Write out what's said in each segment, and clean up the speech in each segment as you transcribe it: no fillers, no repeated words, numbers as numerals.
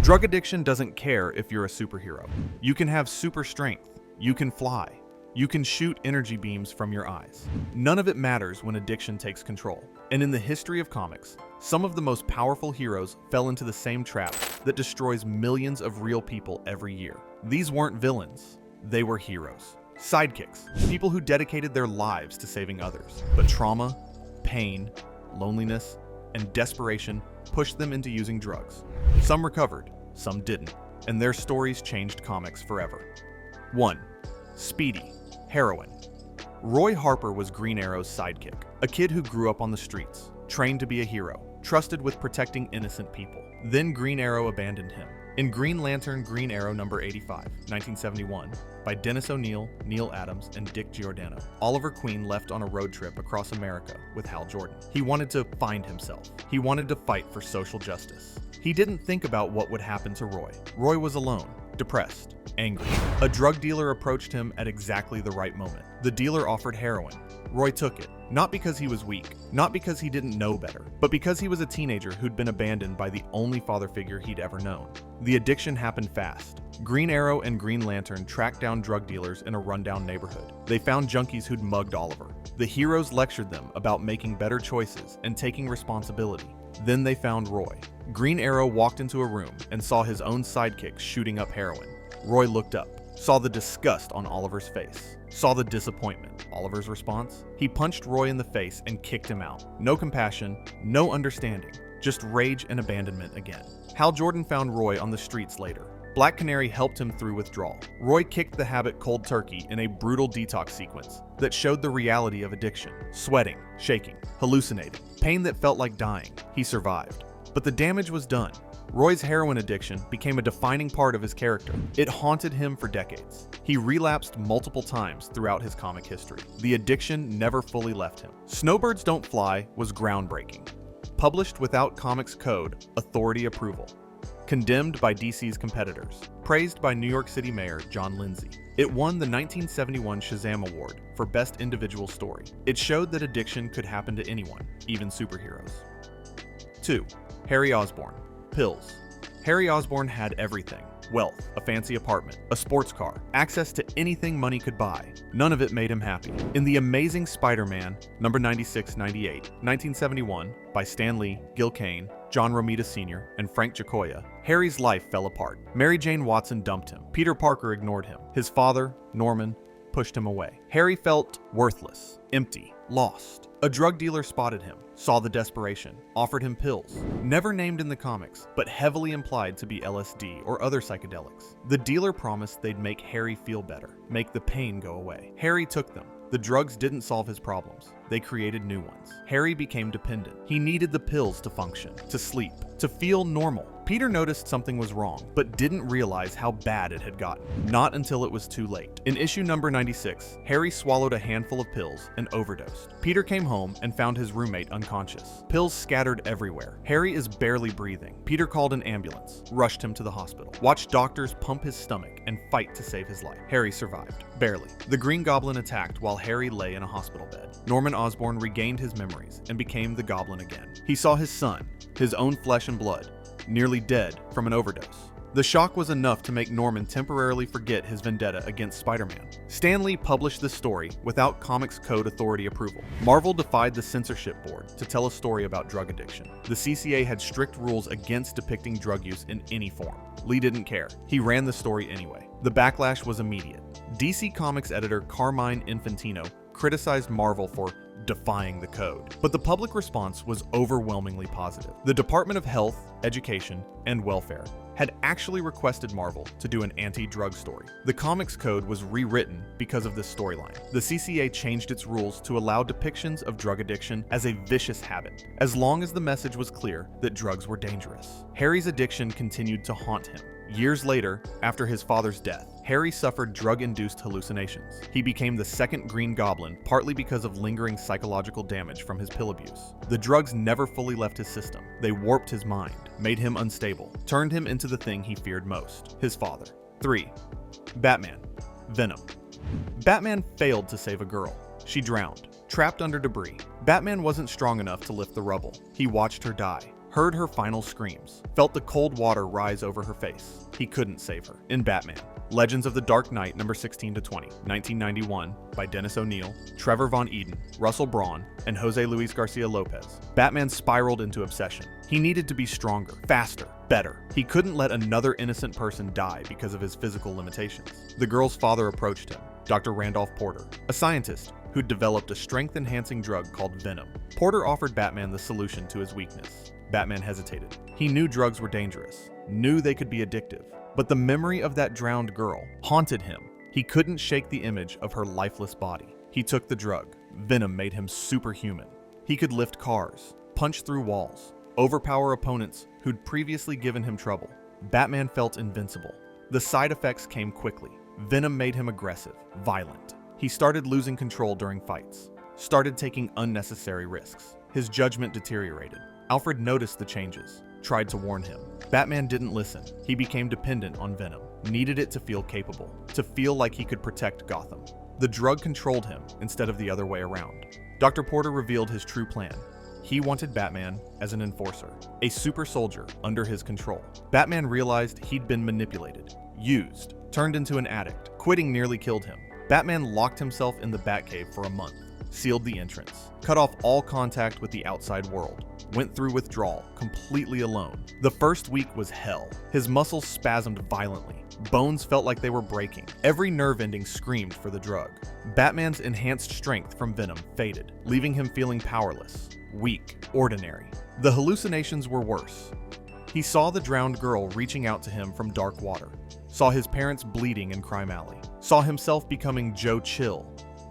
Drug addiction doesn't care if you're a superhero. You can have super strength. You can fly. You can shoot energy beams from your eyes. None of it matters when addiction takes control. And in the history of comics, some of the most powerful heroes fell into the same trap that destroys millions of real people every year. These weren't villains. They were heroes. Sidekicks, people who dedicated their lives to saving others. But trauma, pain, loneliness, and desperation pushed them into using drugs. Some recovered, some didn't, and their stories changed comics forever. 1. Speedy, heroin. Roy Harper was Green Arrow's sidekick, a kid who grew up on the streets, trained to be a hero, trusted with protecting innocent people. Then Green Arrow abandoned him. In Green Lantern Green Arrow number 85, 1971, by Dennis O'Neil, Neil Adams, and Dick Giordano, Oliver Queen left on a road trip across America with Hal Jordan. He wanted to find himself. He wanted to fight for social justice. He didn't think about what would happen to Roy. Roy was alone, depressed, angry. A drug dealer approached him at exactly the right moment. The dealer offered heroin. Roy took it, not because he was weak, not because he didn't know better, but because he was a teenager who'd been abandoned by the only father figure he'd ever known. The addiction happened fast. Green Arrow and Green Lantern tracked down drug dealers in a rundown neighborhood. They found junkies who'd mugged Oliver. The heroes lectured them about making better choices and taking responsibility. Then they found Roy. Green Arrow walked into a room and saw his own sidekick shooting up heroin. Roy looked up, saw the disgust on Oliver's face, saw the disappointment. Oliver's response? He punched Roy in the face and kicked him out. No compassion, no understanding, just rage and abandonment again. Hal Jordan found Roy on the streets later. Black Canary helped him through withdrawal. Roy kicked the habit cold turkey in a brutal detox sequence that showed the reality of addiction. Sweating, shaking, hallucinating, pain that felt like dying. He survived. But the damage was done. Roy's heroin addiction became a defining part of his character. It haunted him for decades. He relapsed multiple times throughout his comic history. The addiction never fully left him. Snowbirds Don't Fly was groundbreaking. Published without Comics Code Authority approval. Condemned by DC's competitors. Praised by New York City Mayor John Lindsay. It won the 1971 Shazam Award for Best Individual Story. It showed that addiction could happen to anyone, even superheroes. 2. Harry Osborn. Pills. Harry Osborn had everything. Wealth, a fancy apartment, a sports car, access to anything money could buy. None of it made him happy. In The Amazing Spider-Man, number 96-98, 1971, by Stan Lee, Gil Kane, John Romita Sr., and Frank Giacoia, Harry's life fell apart. Mary Jane Watson dumped him. Peter Parker ignored him. His father, Norman, pushed him away. Harry felt worthless, empty, lost. A drug dealer spotted him, saw the desperation, offered him pills, never named in the comics, but heavily implied to be LSD or other psychedelics. The dealer promised they'd make Harry feel better, make the pain go away. Harry took them. The drugs didn't solve his problems. They created new ones. Harry became dependent. He needed the pills to function, to sleep, to feel normal. Peter noticed something was wrong, but didn't realize how bad it had gotten. Not until it was too late. In issue number 96, Harry swallowed a handful of pills and overdosed. Peter came home and found his roommate unconscious. Pills scattered everywhere. Harry is barely breathing. Peter called an ambulance, rushed him to the hospital, watched doctors pump his stomach and fight to save his life. Harry survived. Barely. The Green Goblin attacked while Harry lay in a hospital bed. Norman Osborn regained his memories and became the Goblin again. He saw his son, his own flesh and blood, nearly dead from an overdose. The shock was enough to make Norman temporarily forget his vendetta against Spider-Man. Stan Lee published this story without Comics Code Authority approval. Marvel defied the censorship board to tell a story about drug addiction. The CCA had strict rules against depicting drug use in any form. Lee didn't care. He ran the story anyway. The backlash was immediate. DC Comics editor Carmine Infantino criticized Marvel for defying the code. But the public response was overwhelmingly positive. The Department of Health, Education, and Welfare had actually requested Marvel to do an anti-drug story. The Comics Code was rewritten because of this storyline. The CCA changed its rules to allow depictions of drug addiction as a vicious habit, as long as the message was clear that drugs were dangerous. Harry's addiction continued to haunt him. Years later, after his father's death, Harry suffered drug-induced hallucinations. He became the second Green Goblin, partly because of lingering psychological damage from his pill abuse. The drugs never fully left his system. They warped his mind, made him unstable, turned him into the thing he feared most, his father. 3. Batman. Venom. Batman failed to save a girl. She drowned, trapped under debris. Batman wasn't strong enough to lift the rubble. He watched her die. heard her final screams, felt the cold water rise over her face. He couldn't save her. In Batman, Legends of the Dark Knight number 16 to 20, 1991, by Dennis O'Neil, Trevor Von Eden, Russell Braun, and Jose Luis Garcia Lopez, Batman spiraled into obsession. He needed to be stronger, faster, better. He couldn't let another innocent person die because of his physical limitations. The girl's father approached him, Dr. Randolph Porter, a scientist who'd developed a strength-enhancing drug called Venom. Porter offered Batman the solution to his weakness. Batman hesitated. He knew drugs were dangerous, knew they could be addictive, but the memory of that drowned girl haunted him. He couldn't shake the image of her lifeless body. He took the drug. Venom made him superhuman. He could lift cars, punch through walls, overpower opponents who'd previously given him trouble. Batman felt invincible. The side effects came quickly. Venom made him aggressive, violent. He started losing control during fights, started taking unnecessary risks. His judgment deteriorated. Alfred noticed the changes, tried to warn him. Batman didn't listen. He became dependent on Venom, needed it to feel capable, to feel like he could protect Gotham. The drug controlled him instead of the other way around. Dr. Porter revealed his true plan. He wanted Batman as an enforcer, a super soldier under his control. Batman realized he'd been manipulated, used, turned into an addict. Quitting nearly killed him. Batman locked himself in the Batcave for a month, sealed the entrance, cut off all contact with the outside world, went through withdrawal completely alone. The first week was hell. His muscles spasmed violently. Bones felt like they were breaking. Every nerve ending screamed for the drug. Batman's enhanced strength from Venom faded, leaving him feeling powerless, weak, ordinary. The hallucinations were worse. He saw the drowned girl reaching out to him from dark water, saw his parents bleeding in Crime Alley, saw himself becoming Joe Chill,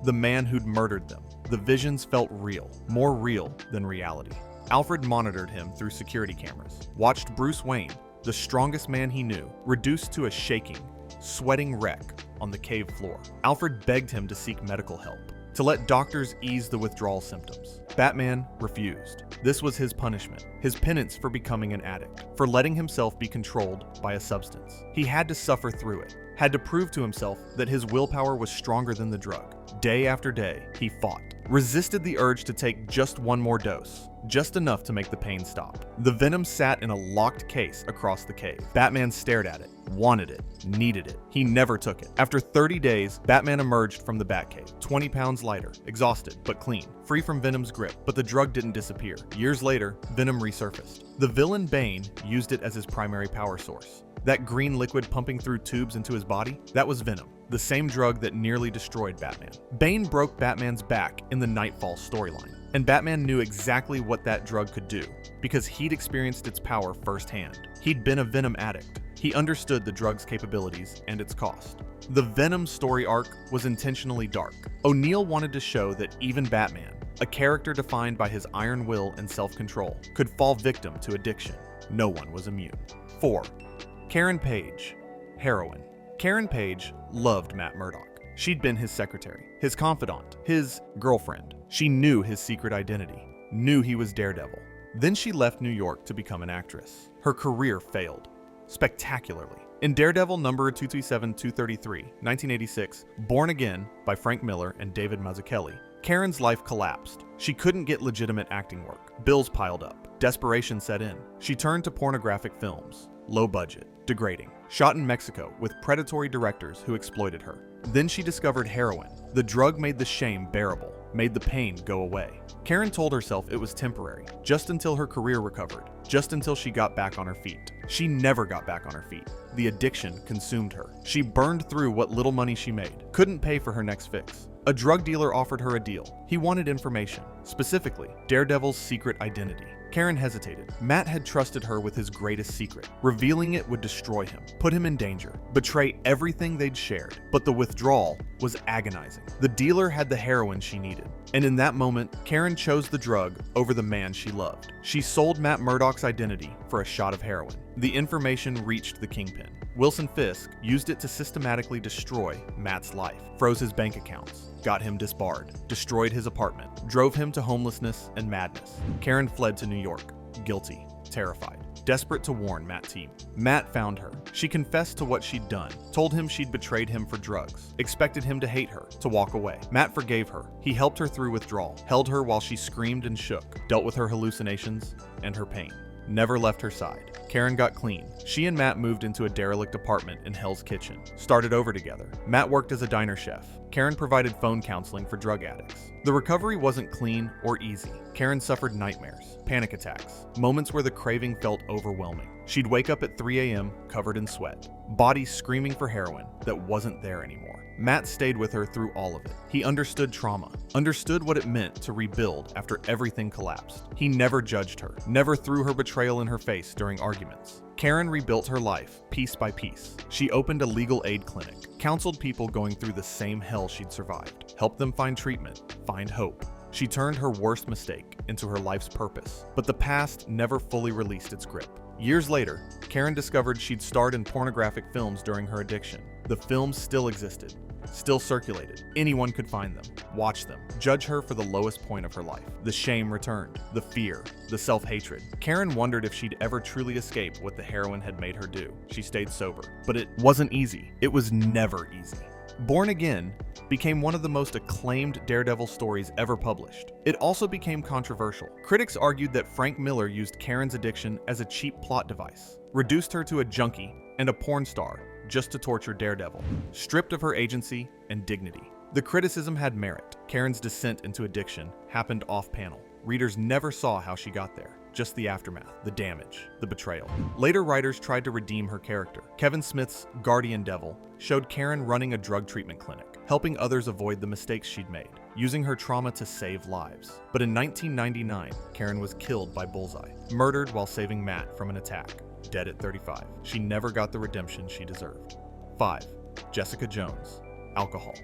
the man who'd murdered them. The visions felt real, more real than reality. Alfred monitored him through security cameras, watched Bruce Wayne, the strongest man he knew, reduced to a shaking, sweating wreck on the cave floor. Alfred begged him to seek medical help, to let doctors ease the withdrawal symptoms. Batman refused. This was his punishment, his penance for becoming an addict, for letting himself be controlled by a substance. He had to suffer through it, had to prove to himself that his willpower was stronger than the drug. Day after day, he fought, resisted the urge to take just one more dose, just enough to make the pain stop. The Venom sat in a locked case across the cave. Batman stared at it, wanted it, needed it. He never took it. After 30 days, Batman emerged from the Batcave, 20 pounds lighter, exhausted but clean, free from Venom's grip. But the drug didn't disappear. Years later, Venom resurfaced. The villain Bane used it as his primary power source. That green liquid pumping through tubes into his body, that was Venom, the same drug that nearly destroyed Batman. Bane broke Batman's back in the Nightfall storyline, and Batman knew exactly what that drug could do, because he'd experienced its power firsthand. He'd been a Venom addict. He understood the drug's capabilities and its cost. The Venom story arc was intentionally dark. O'Neil wanted to show that even Batman, a character defined by his iron will and self-control, could fall victim to addiction. No one was immune. 4. Karen Page, heroine. Karen Page loved Matt Murdock. She'd been his secretary, his confidant, his girlfriend. She knew his secret identity, knew he was Daredevil. Then she left New York to become an actress. Her career failed, spectacularly. In Daredevil number 237-233, 1986, Born Again by Frank Miller and David Mazzucchelli, Karen's life collapsed. She couldn't get legitimate acting work. Bills piled up. Desperation set in. She turned to pornographic films. Low budget, degrading, shot in Mexico with predatory directors who exploited her. Then she discovered heroin. The drug made the shame bearable, made the pain go away. Karen told herself it was temporary, just until her career recovered, just until she got back on her feet. She never got back on her feet. The addiction consumed her. She burned through what little money she made, couldn't pay for her next fix. A drug dealer offered her a deal. He wanted information, specifically Daredevil's secret identity. Karen hesitated. Matt had trusted her with his greatest secret. Revealing it would destroy him, put him in danger, betray everything they'd shared. But the withdrawal was agonizing. The dealer had the heroin she needed. And in that moment, Karen chose the drug over the man she loved. She sold Matt Murdock's identity for a shot of heroin. The information reached the Kingpin. Wilson Fisk used it to systematically destroy Matt's life, froze his bank accounts, got him disbarred, destroyed his apartment, drove him to homelessness and madness. Karen fled to New York, guilty, terrified, desperate to warn Matt Team. Matt found her. She confessed to what she'd done, told him she'd betrayed him for drugs, expected him to hate her, to walk away. Matt forgave her. He helped her through withdrawal, held her while she screamed and shook, dealt with her hallucinations and her pain. never left her side. Karen got clean. She and Matt moved into a derelict apartment in Hell's Kitchen, started over together. Matt worked as a diner chef. Karen provided phone counseling for drug addicts. The recovery wasn't clean or easy. Karen suffered nightmares, panic attacks, moments where the craving felt overwhelming. She'd wake up at 3 a.m. covered in sweat, body screaming for heroin that wasn't there anymore. Matt stayed with her through all of it. He understood trauma, understood what it meant to rebuild after everything collapsed. He never judged her, never threw her betrayal in her face during arguments. Karen rebuilt her life piece by piece. She opened a legal aid clinic, counseled people going through the same hell she'd survived, helped them find treatment, find hope. She turned her worst mistake into her life's purpose, but the past never fully released its grip. Years later, Karen discovered she'd starred in pornographic films during her addiction. The films still existed, still circulated. Anyone could find them, watch them, judge her for the lowest point of her life. The shame returned, the fear, the self-hatred. Karen wondered if she'd ever truly escape what the heroin had made her do. She stayed sober, but it wasn't easy. It was never easy. Born Again became one of the most acclaimed Daredevil stories ever published. It also became controversial. Critics argued that Frank Miller used Karen's addiction as a cheap plot device, reduced her to a junkie and a porn star just to torture Daredevil, stripped of her agency and dignity. The criticism had merit. Karen's descent into addiction happened off-panel. Readers never saw how she got there, just the aftermath, the damage, the betrayal. Later writers tried to redeem her character. Kevin Smith's Guardian Devil showed Karen running a drug treatment clinic, helping others avoid the mistakes she'd made, using her trauma to save lives. But in 1999, Karen was killed by Bullseye, murdered while saving Matt from an attack, dead at 35. She never got the redemption she deserved. 5. Jessica Jones. Alcohol.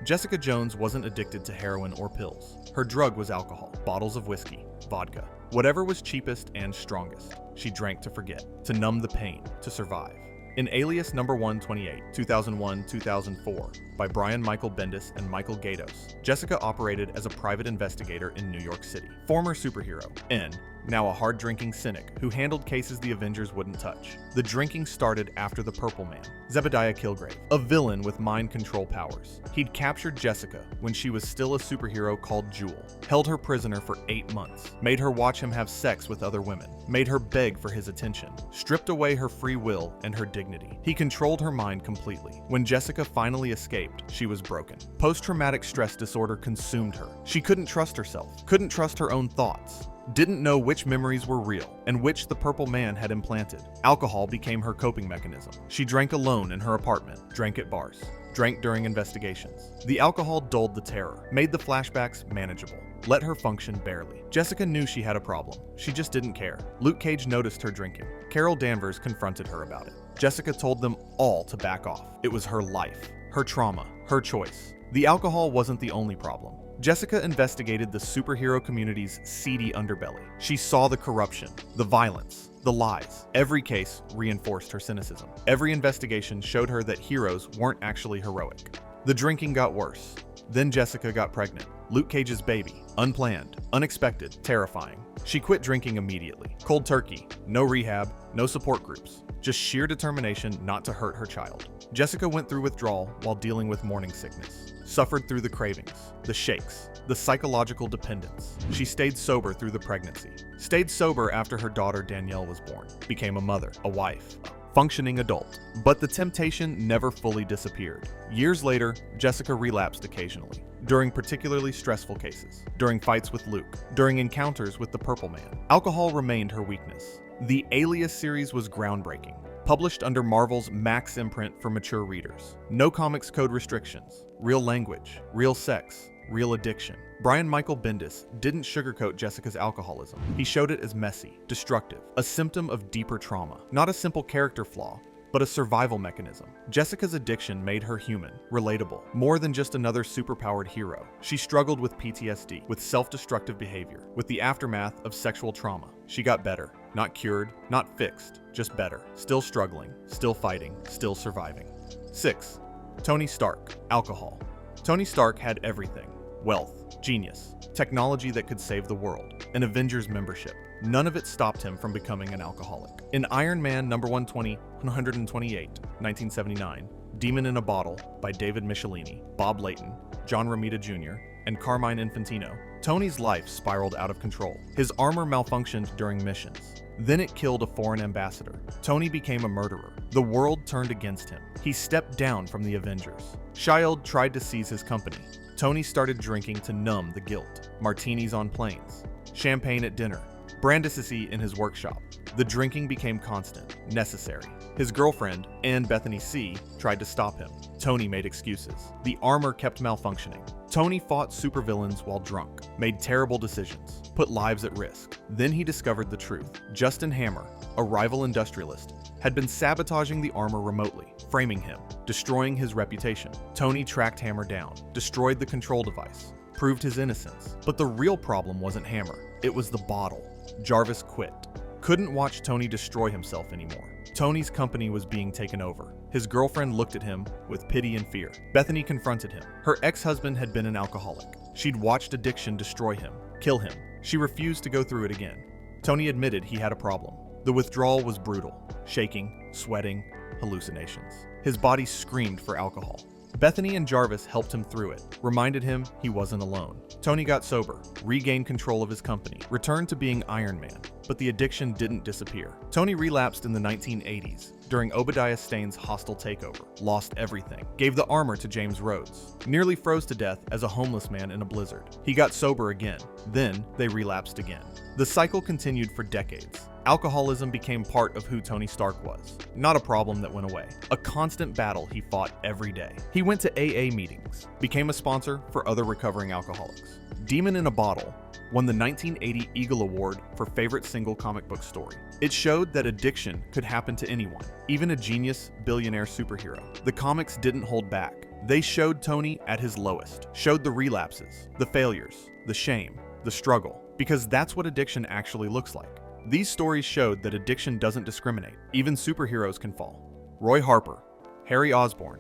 Jessica Jones wasn't addicted to heroin or pills. Her drug was alcohol, bottles of whiskey, vodka, whatever was cheapest and strongest. She drank to forget, to numb the pain, to survive. In Alias No. 128, 2001-2004, by Brian Michael Bendis and Michael Gatos, Jessica operated as a private investigator in New York City. Former superhero, N, now a hard-drinking cynic who handled cases the Avengers wouldn't touch. The drinking started after the Purple Man, Zebediah Kilgrave, a villain with mind control powers. He'd captured Jessica when she was still a superhero called Jewel, held her prisoner for 8 months, made her watch him have sex with other women, made her beg for his attention, stripped away her free will and her dignity. He controlled her mind completely. When Jessica finally escaped, she was broken. Post-traumatic stress disorder consumed her. She couldn't trust herself, couldn't trust her own thoughts, didn't know which memories were real and which the Purple Man had implanted. Alcohol became her coping mechanism. She drank alone in her apartment, drank at bars, drank during investigations. The alcohol dulled the terror, made the flashbacks manageable, let her function barely. Jessica knew she had a problem. She just didn't care. Luke Cage noticed her drinking. Carol Danvers confronted her about it. Jessica told them all to back off. It was her life, her trauma, her choice. The alcohol wasn't the only problem. Jessica investigated the superhero community's seedy underbelly. She saw the corruption, the violence, the lies. Every case reinforced her cynicism. Every investigation showed her that heroes weren't actually heroic. The drinking got worse. Then Jessica got pregnant. Luke Cage's baby. Unplanned, unexpected, terrifying. She quit drinking immediately. Cold turkey. No rehab, no support groups. Just sheer determination not to hurt her child. Jessica went through withdrawal while dealing with morning sickness. Suffered through the cravings, the shakes, the psychological dependence. She stayed sober through the pregnancy. Stayed sober after her daughter Danielle was born. Became a mother, a wife, a functioning adult. But the temptation never fully disappeared. Years later, Jessica relapsed occasionally. During particularly stressful cases. During fights with Luke. During encounters with the Purple Man. Alcohol remained her weakness. The Alias series was groundbreaking. Published under Marvel's Max imprint for mature readers. No comics code restrictions. Real language. Real sex. Real addiction. Brian Michael Bendis didn't sugarcoat Jessica's alcoholism. He showed it as messy, destructive, a symptom of deeper trauma. Not a simple character flaw, but a survival mechanism. Jessica's addiction made her human, relatable, more than just another superpowered hero. She struggled with PTSD, with self-destructive behavior, with the aftermath of sexual trauma. She got better. Not cured, not fixed, just better. Still struggling, still fighting, still surviving. 6. Tony Stark. Alcohol. Tony Stark had everything. Wealth, genius, technology that could save the world, an Avengers membership. None of it stopped him from becoming an alcoholic. In Iron Man No. 128, 1979, Demon in a Bottle by David Michelini, Bob Layton, John Romita Jr., and Carmine Infantino, Tony's life spiraled out of control. His armor malfunctioned during missions. Then it killed a foreign ambassador. Tony became a murderer. The world turned against him. He stepped down from the Avengers. Shield tried to seize his company. Tony started drinking to numb the guilt. Martinis on planes, champagne at dinner, Brandisy in his workshop. The drinking became constant, necessary. His girlfriend, Anne Bethany C., tried to stop him. Tony made excuses. The armor kept malfunctioning. Tony fought supervillains while drunk, made terrible decisions, put lives at risk. Then he discovered the truth. Justin Hammer, a rival industrialist, had been sabotaging the armor remotely, framing him, destroying his reputation. Tony tracked Hammer down, destroyed the control device, proved his innocence. But the real problem wasn't Hammer, it was the bottle. Jarvis quit. Couldn't watch Tony destroy himself anymore. Tony's company was being taken over. His girlfriend looked at him with pity and fear. Bethany confronted him. Her ex-husband had been an alcoholic. She'd watched addiction destroy him, kill him. She refused to go through it again. Tony admitted he had a problem. The withdrawal was brutal. Shaking, sweating, hallucinations. His body screamed for alcohol. Bethany and Jarvis helped him through it, reminded him he wasn't alone. Tony got sober, regained control of his company, returned to being Iron Man, but the addiction didn't disappear. Tony relapsed in the 1980s during Obadiah Stane's hostile takeover, lost everything, gave the armor to James Rhodes, nearly froze to death as a homeless man in a blizzard. He got sober again, then they relapsed again. The cycle continued for decades. Alcoholism became part of who Tony Stark was, not a problem that went away. A constant battle he fought every day. He went to AA meetings, became a sponsor for other recovering alcoholics. Demon in a Bottle won the 1980 Eagle Award for Favorite Single Comic Book Story. It showed that addiction could happen to anyone, even a genius, billionaire superhero. The comics didn't hold back. They showed Tony at his lowest, showed the relapses, the failures, the shame, the struggle, because that's what addiction actually looks like. These stories showed that addiction doesn't discriminate. Even superheroes can fall. Roy Harper, Harry Osborn,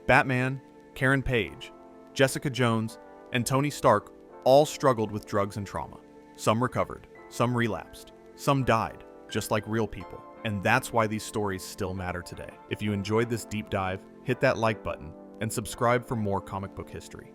Batman, Karen Page, Jessica Jones, and Tony Stark all struggled with drugs and trauma. Some recovered, some relapsed, some died, just like real people. And that's why these stories still matter today. If you enjoyed this deep dive, hit that like button and subscribe for more comic book history.